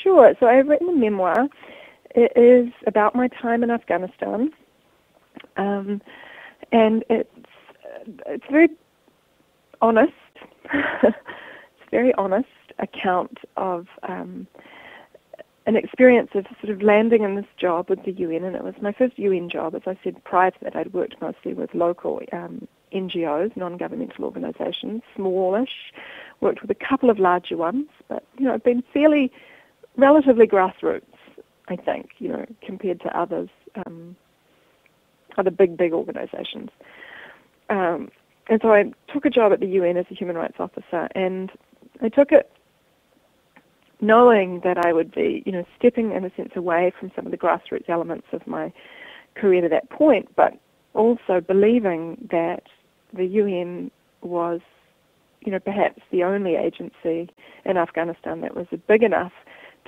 Sure. So I've written a memoir. It is about my time in Afghanistan, and it's very honest. It's a very honest account of an experience of sort of landing in this job with the UN, and it was my first UN job. As I said prior to that, I'd worked mostly with local NGOs, non-governmental organisations, smallish, worked with a couple of larger ones, but, I've been relatively grassroots, I think, compared to others, other big organisations. And so I took a job at the UN as a human rights officer, and I took it knowing that I would be, stepping in a sense away from some of the grassroots elements of my career to that point, but also believing that the UN was, perhaps the only agency in Afghanistan that was big enough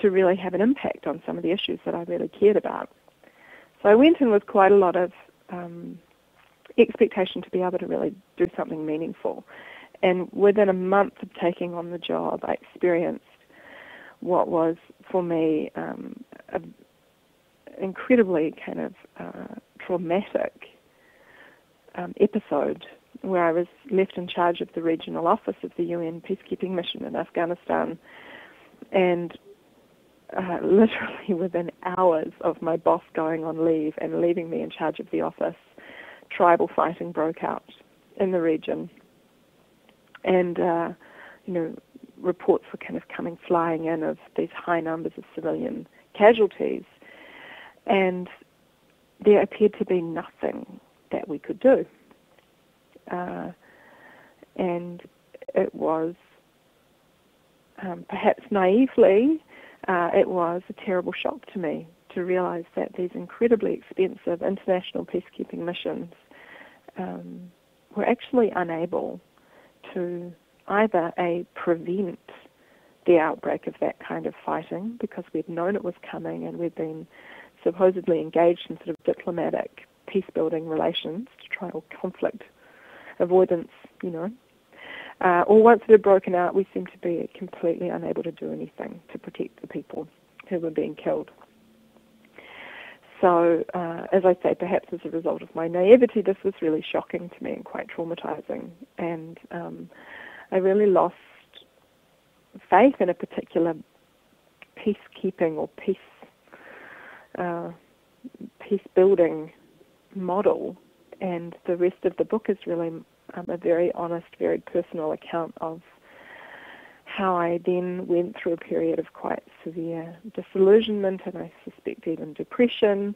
to really have an impact on some of the issues that I really cared about. So I went in with quite a lot of expectation to be able to really do something meaningful. And within a month of taking on the job, I experienced what was, for me, an incredibly kind of traumatic episode where I was left in charge of the regional office of the UN peacekeeping mission in Afghanistan, and literally within hours of my boss going on leave and leaving me in charge of the office, tribal fighting broke out in the region. And, reports were kind of coming flying in of these high numbers of civilian casualties, and there appeared to be nothing that we could do. And it was, perhaps naively, it was a terrible shock to me to realize that these incredibly expensive international peacekeeping missions were actually unable to either prevent the outbreak of that kind of fighting, because we'd known it was coming and we'd been supposedly engaged in sort of diplomatic peace-building relations to try or conflict avoidance, or once it had broken out, we seemed to be completely unable to do anything to protect the people who were being killed. So, as I say, perhaps as a result of my naivety, this was really shocking to me and quite traumatizing. And I really lost faith in a particular peacekeeping or peace-building model. And the rest of the book is really a very honest, very personal account of how I then went through a period of quite severe disillusionment, and I suspect even depression,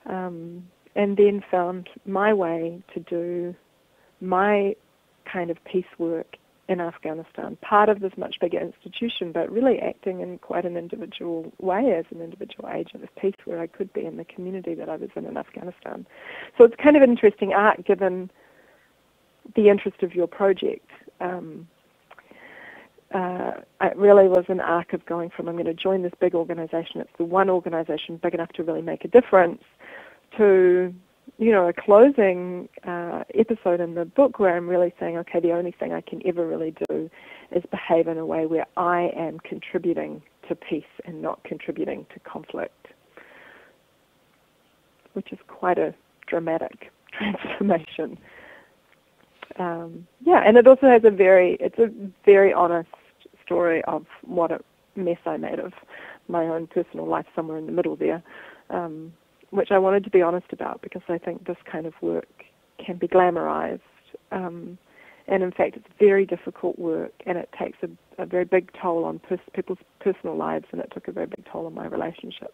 and then found my way to do my kind of peace work in Afghanistan, part of this much bigger institution, but really acting in quite an individual way as an individual agent of peace where I could be in the community that I was in Afghanistan. So it's kind of an interesting arc given the interest of your project. It really was an arc of going from I'm going to join this big organization, it's the one organization big enough to really make a difference, to a closing episode in the book where I'm really saying, okay, the only thing I can ever really do is behave in a way where I am contributing to peace and not contributing to conflict, which is quite a dramatic transformation. And it also has it's a very honest story of what a mess I made of my own personal life somewhere in the middle there, which I wanted to be honest about because I think this kind of work can be glamorized. And in fact, it's very difficult work, and it takes a very big toll on people's personal lives, and it took a very big toll on my relationship